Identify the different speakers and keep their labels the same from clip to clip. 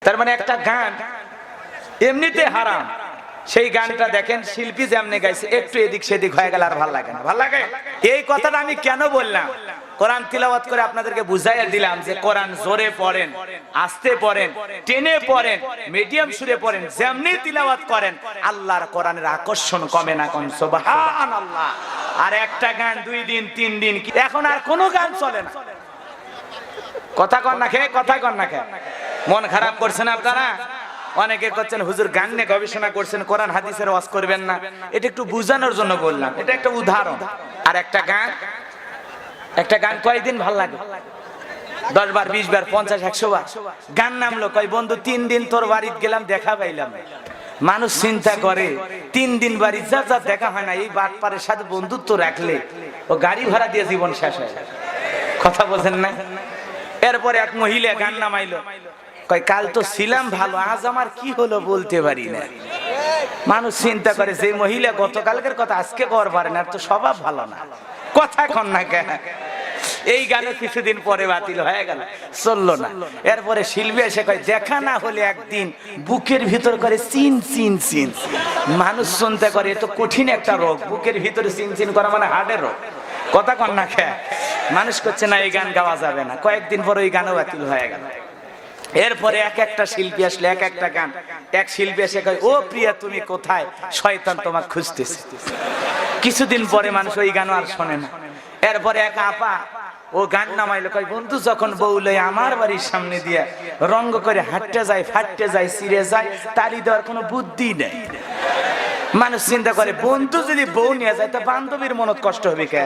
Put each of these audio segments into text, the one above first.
Speaker 1: তার মানে একটা গান এমনিতে হারাম, সেই গানটা দেখেন শিল্পী যেমনি গাইছে একটু এদিক সেদিক হয়ে গেল আর ভালো লাগে না। ভালো লাগে এই কথাটা আমি কেন বললাম? কোরআন তিলাওয়াত করে আপনাদেরকে বুঝাইয়া দিলাম যে কোরআন জোরে পড়েন, আস্তে পড়েন, টেনে পড়েন, মিডিয়াম সুরে পড়েন, যেমনি তিলাওয়াত করেন আল্লাহর কোরআনের আকর্ষণ কমে না। কোন সুবহানাল্লাহ। আর একটা গান 2 দিন 3 দিন, এখন আর কোনো গান চলে না। কথা কন না খেয়ে, কথা কন না খেয়ে, মন খারাপ করছেন আপনারা? অনেকে করছেন হুজুর গান নিয়ে গবেষণা করছেন, কোরআন হাদিসের ওয়াজ করবেন না। এটা একটু বুঝানোর জন্য বললাম, এটা একটা উদাহরণ। আর একটা গান কয়েকদিন ভাল লাগে, 10 বার 20 বার 50 100 বার গান নামলো। কয় বন্ধু 3 দিন তোর বাড়িতে গেলাম, দেখা পাইলাম। মানুষ চিন্তা করে 3 দিন বাড়ি যা যা দেখা হয় না, এই বাটপারের সাথে বন্ধুত্ব রাখলে ও গাড়ি ভাড়া দিয়ে জীবন শেষ হয়। কথা বলছেন না? এরপরে এক মহিলা গান নামাইলো, কয় কাল তো ছিলাম ভালো, আজ আমার কি হলো বলতে পারি না। মানুষ চিন্তা করে যে মহিলা গতকালকের কথা আজকে কর পারে না, তো স্বভাব ভালো না। কথা কন না কেন? এই গানে কিছুদিন পরে বাতিল হয়ে গেল, চললো না। এরপরে শিল্পী এসে কয় দেখা না হলে একদিন বুকের ভিতর করে চিন চিন চিন। মানুষ চিন্তা করে এত কঠিন একটা রোগ, বুকের ভিতরে চিন চিন করা মানে হার্টের রোগ। কথা কন না কেন? মানুষ করছে না এই গান গাওয়া যাবে না, কয়েকদিন পর ওই গানও বাতিল হয়ে গেল। এরপরে এক একটা শিল্পী আসলে এক একটা গান। এক শিল্পী এসে কয় ও প্রিয়া তুমি কোথায়, শয়তান তোমাকে খুঁজতেছে। কিছুদিন পরে মানুষ ওই গান আর শোনে না। এরপরে এক আপা ও গান নামাইলো, কয় বন্ধু যখন বউ লই আমার বাড়ির সামনে দিয়ে রঙ্গ করে হাঁটতে যায়, ফাটতে যায়, ছিঁড়ে যায়, তালি দেওয়ার কোনো বুদ্ধি নেই। মানুষ চিন্তা করে বন্ধু যদি বউ নিয়ে যায় তা বান্ধবীর মনত কষ্ট হবে কে?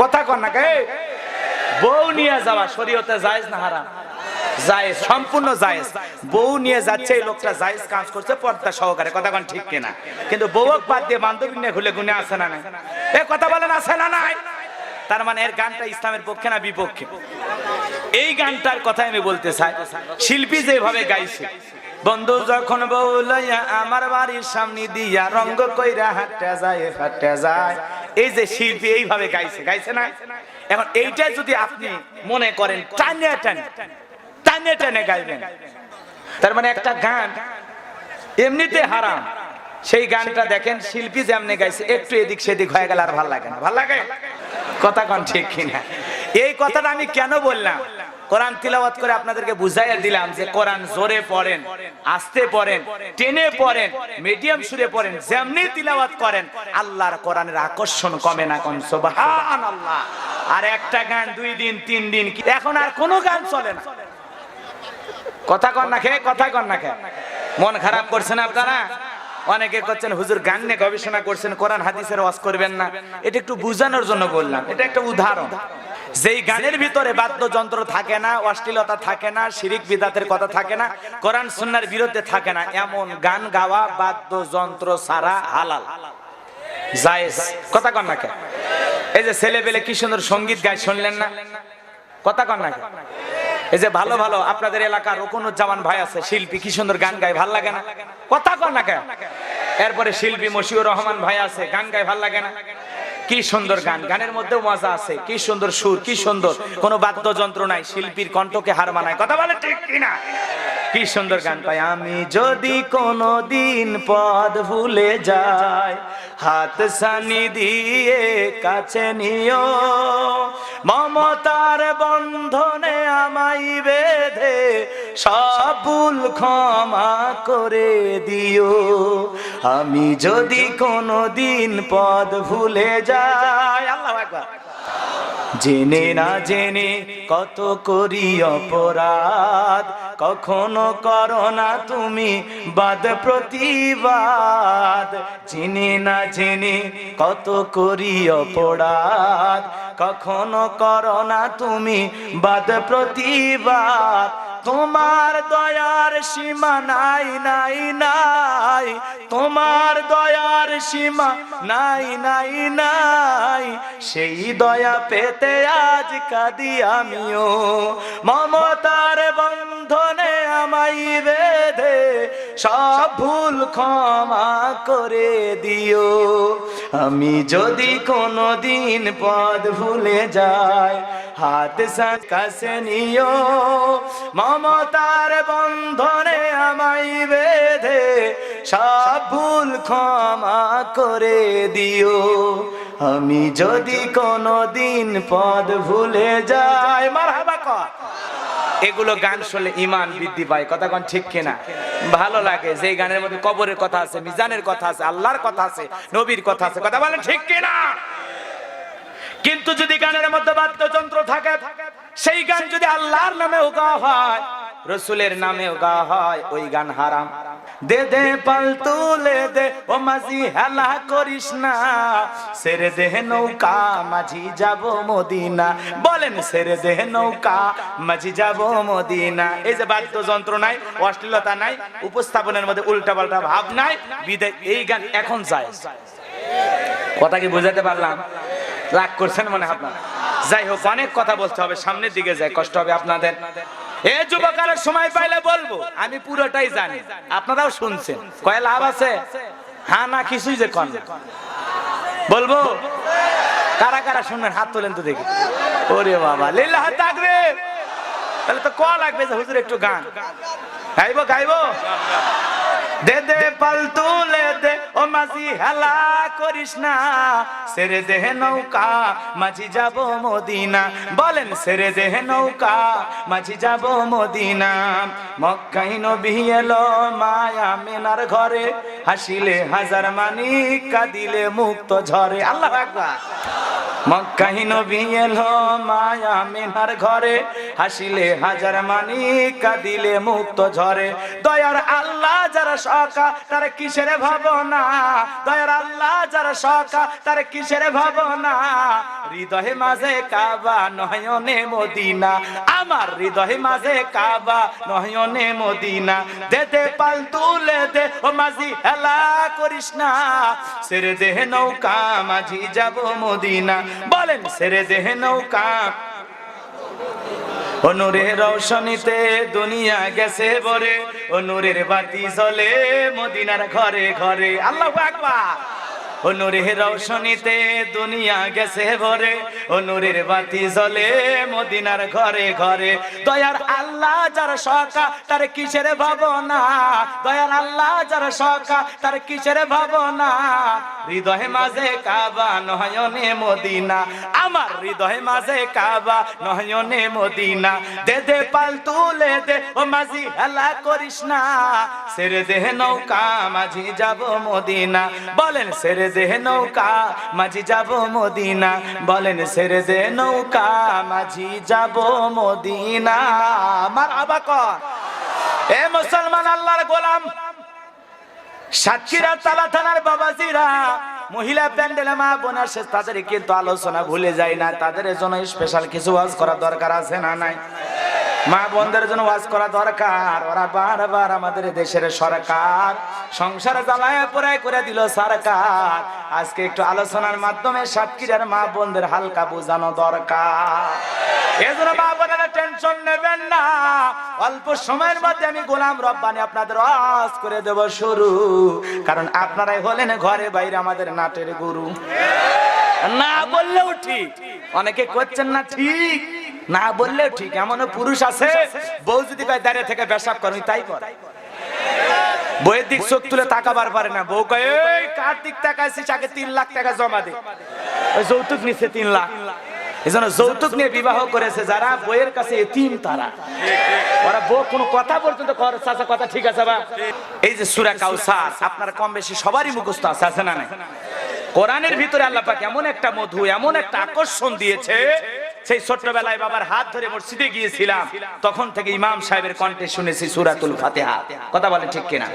Speaker 1: কথা কন না কে? বউ নিয়ে যাওয়া শরীয়তে জায়েজ না হারাম? জায়েজ, সম্পূর্ণ জায়েজ। বউ নিয়ে যাচ্ছে এই লোকটা জায়েজ কাজ করছে পর্দা সহকারে। কথা কোন ঠিক কিনা? কিন্তু বউক বাদ দিয়ে বান্ধবী নিয়ে ঘুরে গুনে আছে না নাই? এ কথা বলেন আছে না নাই? তার মানে এর গানটা ইসলামের পক্ষে না বিপক্ষে? এই গানটার কথা আমি বলতে চাই, শিল্পী যেভাবে গাইছে, বন্ধু যখন বউ লইয়া আমার বাড়ির সামনে দিয়া রঙ্গ কইরা হাঁটতে যায় ফাটতে যায়, এই যে শিল্পী এইভাবে গাইছে, গাইছে না? এখন এইটা যদি আপনি মনে করেন টানে টানে টানে টানে গাইবেন, তার মানে একটা গান এমনিতে হারাম, সেই গানটা দেখেন শিল্পী যেমনি গাইছে একটু এদিক সেদিক হয়ে গেল আর ভালো লাগে না। ভালো লাগে? কথা কোন ঠিক কিনা? এই কথাটা আমি কেন বললাম? কোরআন তিলাওয়াত করে আপনাদেরকে বুঝাইয়া দিলাম যে কোরআন জোরে পড়েন, আস্তে পড়েন, টেনে পড়েন, মিডিয়াম সুরে পড়েন, যেমনি তিলাওয়াত করেন আল্লাহর কোরআনের আকর্ষণ কমে না। কোন সুবহানাল্লাহ। আর একটা গান 2 দিন 3 দিন, এখন আর কোনো গান চলে না। কথা কন না খেয়ে, কথা কন না খেয়ে, মন খারাপ করছেন আপনারা? অনেকে করছেন হুজুর গান নিয়ে গবেষণা করছেন, কোরআন হাদিসের ওয়াজ করবেন না। এটা একটু বুঝানোর জন্য বললাম, এটা একটা উদাহরণ। যেই গানের ভিতরে বাদ্যযন্ত্র থাকে না, অশ্লীলতা থাকে না, শিরিক বিদআতের কথা থাকে না, কোরআন সুন্নাহর বিরুদ্ধে থাকে না, এমন গান গাওয়া বাদ্যযন্ত্র ছাড়া হালাল, জায়েজ। কথা কন না কেন? এই যে ছেলেবেলে কি সুন্দর সঙ্গীত গায়, শুনলেন না? কথা কন না কেন? এই যে ভালো ভালো আপনাদের এলাকার রুকনুজ্জামান ভাই আছে, শিল্পী, কি সুন্দর গান গায়, ভাল লাগে না? কথা কন না কেন? এরপরে শিল্পী মশিউর রহমান ভাই আছে, গান গায়, ভাল লাগে না? কি সুন্দর গান, গানের মধ্যেও মজা আছে, কি সুন্দর সুর, কি সুন্দর, কোনো বাদ্যযন্ত্র নাই, শিল্পীর কণ্ঠকে হার মানায়। কথা বলে ঠিক কিনা? কি সুন্দর গান পাই। আমি যদি কোনদিন পথ ভুলে যাই, হাত ছানি দিয়ে কাছে নিও, মমতার বন্ধনে আমায় বেঁধে সব ভুল ক্ষমা করে দিও। আমি যদি কোনদিন পথ ভুলে যাই, আল্লাহু আকবার, জেনে না জেনে কত করি অপরাধ, কখনো করো না তুমি বাদ প্রতিবাদ। জেনে না জেনে কত করি অপরাধ, কখনো করো না তুমি বাদ প্রতিবাদ। তোমার দয়ার সীমা নাই নাই নাই, তোমার দয়ার সীমা নাই নাই নাই, সেই দয়া পেতে আজ কাঁদি আমিও। মমতার বন্ধনে আমায় বেঁধে সব ভুল ক্ষমা করে দিও। আমি যদি কোনদিন পথ ভুলে যাই, হাত কাছে নিও, মমতার বন্ধনে আমায় বেঁধে সব ভুল ক্ষমা করে দিও। আমি যদি কোনোদিন পদ ভুলে যাই, মারহাবা কর। এগুলো গান শুনলে ঈমান বৃদ্ধি পায়, কথা কোন ঠিক কিনা? ভালো লাগে। যে গানের মধ্যে কবরের কথা আছে, মিজানের কথা আছে, আল্লাহর কথা আছে, নবীর কথা আছে, কথা বলেন ঠিক কিনা? কিন্তু যদি গানের মধ্যে বাদ্যযন্ত্র থাকে, সেই গান যদি আল্লাহর নামেও গাওয়া হয়, রসুলের নামেও গাওয়া হয়, ওই গান হারাম। দে দে পাল তুলে দে ও মাঝি, হেলা করিস না, ছেড়ে দে নৌকা মাঝি যাব মদিনা। বলেন ছেড়ে দে নৌকা মাঝি যাব মদিনা। এই যে বাদ্যযন্ত্র নাই, অশ্লীলতা নাই, উপস্থাপনের মধ্যে উল্টাপাল্টা ভাব নাই, বিদায় এই গান এখন যায়। কথা কি বুঝাতে পারলাম? রাগ করছেন মনে হয় আপনারা? যাই হোক, অনেক কথা বলতে হবে, সামনের দিকে যাই, কষ্ট হবে আপনাদের। এ যুবকের সময় পাইলে বলবো, আমি পুরোটাই জানি, আপনারাও শুনছেন, কয় লাভ আছে? হ্যাঁ না কিছুই যে কন বলবো। কারা কারা শুনবেন হাত তোলেন তো দেখি। ওরে বাবা, লিল্লাহ তাকবীর। তাহলে তো কোয়া লাগবে যে হুজুর একটু গান গাইবো গাইবো। দে দে পাল তুলে দে ও মাঝি, হেলা করিস না, ছেড়ে দে নৌকা মাঝি যাব মদিনা। বলেন ছেড়ে দে নৌকা মাঝি যাব মদিনা। মক্কায় নবী এলো মায়া মেনার ঘরে, হাসিলে হাজার মানিক, কাঁদিলে মুক্ত ঝরে। আল্লাহু আকবার। মক্কায় নবী এলো মায়া মেনার ঘরে, হাসিলে হাজার মানিক, কাঁদিলে মুক্ত ঝরে। দয়ার আল্লাহ যারা সকা, তার কিসের ভাবনা, দয়ার আল্লাহ যারা সকা, তার কিসের ভাবনা। হৃদয়ে মাঝে কাবা, নয়নে মদিনা, আমার হৃদয়ে মাঝে কাবা, নয়নে মদিনা। দে দে পাল তুলে দে ও মাঝি, হেলা করিস না, ছেড়ে দে নৌকা মাঝি যাব মদিনা। বলেন ছেড়ে দে নৌকা। ও নূরের রৌশনীতে দুনিয়া গেছে ভরে, ও নূরের বাতি জ্বলে মদিনার ঘরে ঘরে। আল্লাহু আকবার। ও নূরের রৌশনীতে দুনিয়া গেছে ভরে, ও নূরের বাতি জ্বলে মদিনার ঘরে ঘরে। দয়ার আল্লাহ যার সকা, তার কিসের ভাবনা, দয়ার আল্লাহ যার সকা, তার কিসের ভাবনা। হৃদয়ে মাঝে কাবা, নয়নে মদিনা, আমার হৃদয়ে মাঝে কাবা, নয়নে মদিনা। দে দে পাল তুলে দে ও মাঝি, হেলা করিস না, ছেড়ে দে নৌকা মাঝি যাব মদিনা। বলেন ছেড়ে দে নৌকা মাঝি যাব মদিনা। বলেন ছেড়ে দে নৌকা মাঝি যাব মদিনা। মারহাবা কর। এ মুসলমান আল্লাহর গোলাম, সাতক্ষীরা তালা থানার বাবাজিরা, মহিলা প্যান্ডেলে মা বোনা সে, তাদের কিন্তু আলোচনা ভুলে যায় না। তাদের জন্য স্পেশাল কিছু ওয়াজ করা দরকার আছে না নাই? মা বোনদের জন্য ওয়াজ করা দরকার। ওরা বারবার আমাদের দেশের সরকার সংসারে জ্বালায় পোড়ায় করে দিল সরকার। আজকে একটু আলোচনার মাধ্যমে সাতক্ষীরার মা বোনদের হালকা বোঝানো দরকার। এজন্য মা বোনেরা টেনশন নেবেন না, অল্প সময়ের মধ্যে আমি গোলাম রব্বানি আপনাদের ওয়াজ করে দেব শুরু। কারণ আপনারাই হলেন ঘরে বাইরে আমাদের নাটের গুরু। না বললেও ঠিক, অনেকে করছেন না ঠিক, না বললেও ঠিক। এমনও পুরুষ আছে, বউ যদি কয় দাঁড়িয়ে থেকে পেশাব করো, তাই কর। বইয়ের দিক চোখ তুলে তাকাবার পারে না। বউ কয় এই কার দিক তাকাইছিস, আগে 3 লাখ টাকা জমা দে। যৌতুক নিচ্ছে 3 লাখ। এজন্য যৌতুক নিয়ে বিবাহ করেছে যারা, বইয়ের কাছে এতিম তারা। ওরা বউ কোনো কথা পর্যন্ত চাচা কথা ঠিক আছে বা। এই যে সূরা কাউসার আপনার কম বেশি সবারই মুখস্থ আছে, আছে না নাই? কোরআনের ভিতরে আল্লাহ পাক এমন একটা মধু, এমন একটা আকর্ষণ দিয়েছে। সেই ছোট্টবেলায় বাবার হাত ধরে মসজিদে গিয়েছিলাম, তখন থেকে ইমাম সাহেবের কণ্ঠে শুনেছি সূরাতুল ফাতিহা। কথা বলে ঠিক কিনা?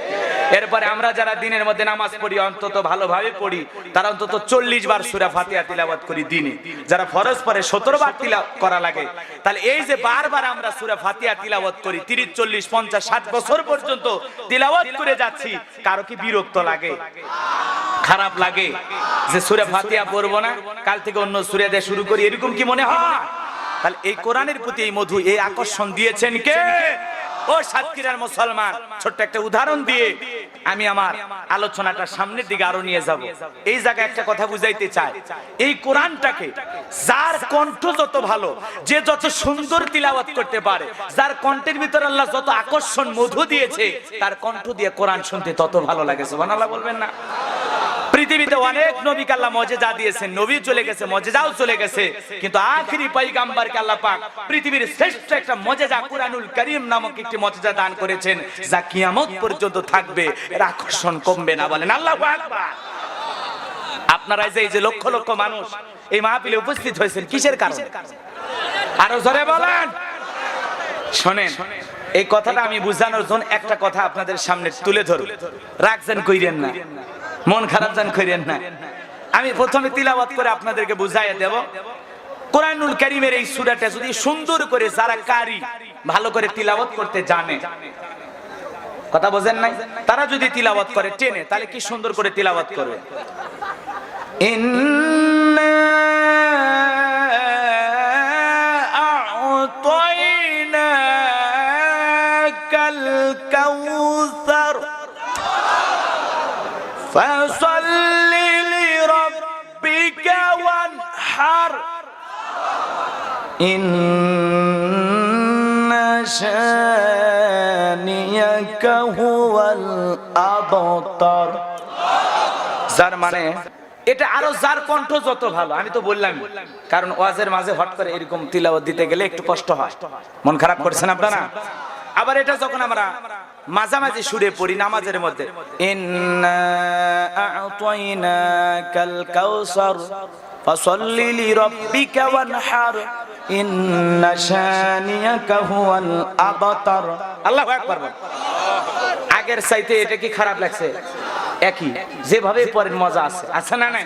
Speaker 1: এরপরে আমরা যারা দিনের মধ্যে নামাজ পড়ি, অন্তত ভালোভাবে পড়ি, তারা অন্তত 40 বার সূরা ফাতিহা তিলাওয়াত করি দিনে। যারা ফরজ পড়ে 17 বার তিলাওয়াত করা লাগে। তাহলে এই যে বারবার আমরা সূরা ফাতিহা তিলাওয়াত করি, 30, 40, 50, 60 বছর পর্যন্ত তিলাওয়াত করে যাচ্ছি, কারো কি বিরক্ত লাগে? খারাপ লাগে যে সূরা ফাতিহা পড়বো না, কাল থেকে অন্য সূরা দিয়ে শুরু করি, এরকম কি মনে হয়? তাহলে এই কোরআনের প্রতি এই মধু, এই আকর্ষণ দিয়েছেন কে? ও সাতক্ষীরার মুসলমান, ছোট্ট একটা উদাহরণ দিয়ে আমি আমার আলোচনাটা সামনের দিকে আরো নিয়ে যাব। এই জায়গায় একটা কথা বুঝাইতে চাই, এই কোরআনটাকে যার কণ্ঠ যত ভালো, যে যত সুন্দর তিলাওয়াত করতে পারে, যার কণ্ঠের ভিতর আল্লাহ যত আকর্ষণ মধু দিয়েছে, তার কণ্ঠ দিয়ে কোরআন শুনতে তত ভালো লাগে। সুবহানাল্লাহ বলবেন না? পৃথিবীতে অনেক নবীকে আল্লাহ মুজিজা দিয়েছেন, নবী চলে গেছে, মুজিজাও চলে গেছে, কিন্তু আখেরি পয়গম্বরকে আল্লাহ পাক পৃথিবীর শ্রেষ্ঠ একটা মুজিজা কুরআনুল কারীম নামক একটি মুজিজা দান করেছেন, যা কিয়ামত পর্যন্ত থাকবে, এর আকর্ষণ কমবে না। বলেন আল্লাহু আকবার। আপনারা এই যে লক্ষ লক্ষ মানুষ এই মাহফিলে উপস্থিত হয়েছেন কিসের কারণে? আরো জোরে বলেন। শুনেন, এই কথাটা আমি বুঝানোর জন্য একটা কথা আপনাদের সামনে তুলে ধরুন, রাখছেন কইরেন না, মন খারাপ জান করেন না। আমি প্রথমে তিলাওয়াত করে আপনাদেরকে বুঝাইয়া দেব। কোরআনুল কারীমের এই সূরাটা যদি সুন্দর করে যারা কারি ভালো করে তিলাওয়াত করতে জানে, কথা বোঝেন নাই, তারা যদি তিলাওয়াত করে টেনে, তাহলে কি সুন্দর করে তিলাওয়াত করবে। ইন্না আ'তাইনাকাল কাউসার ফাসাল্লি লিরাব্বিকা ওয়ানহার ইন্না শানিয়াকা হুয়াল আবতার। যার মানে এটা আরো যার কণ্ঠ যত ভালো, আমি তো বললাম, কারণ ওয়াজের মাঝে হট করে এরকম তিলাওয়াত দিতে গেলে একটু কষ্ট হয়, মন খারাপ করছেন আপনারা। আবার এটা যখন আমরা মাঝামাঝি সুরে পড়ি নামাজের মধ্যে, ইন্না আ'তাইনাকাল কাউসার ফাসাল্লি লিরাব্বিকা ওয়ানহার ইন্না শানিয়াকা হুয়াল আবতার। আল্লাহু আকবার। আগের চাইতে এটা কি খারাপ লাগছে? একই, যেভাবে পড়েন মজা আছে, আছে না নাই?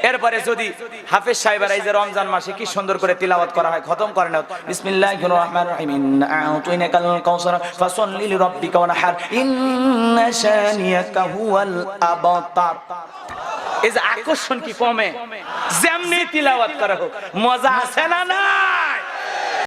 Speaker 1: এরপরে যদি হাফেজ সাহেবেরা এই যে রমজান মাসে কি সুন্দর করে তিলাওয়াত করা হয়, খতম করে না, বিসমিল্লাহির রহমানির রহিম ইন্না আ'তাইনাকাল কাউসার ফাসাল্লি লিরাব্বিকা ওয়ানহার ইন্না শানিয়াকা হুয়াল আবতার। এই যে আকর্ষণ কি কমে? যেমনি তিলাওয়াত করা হোক, মজা আছে না না?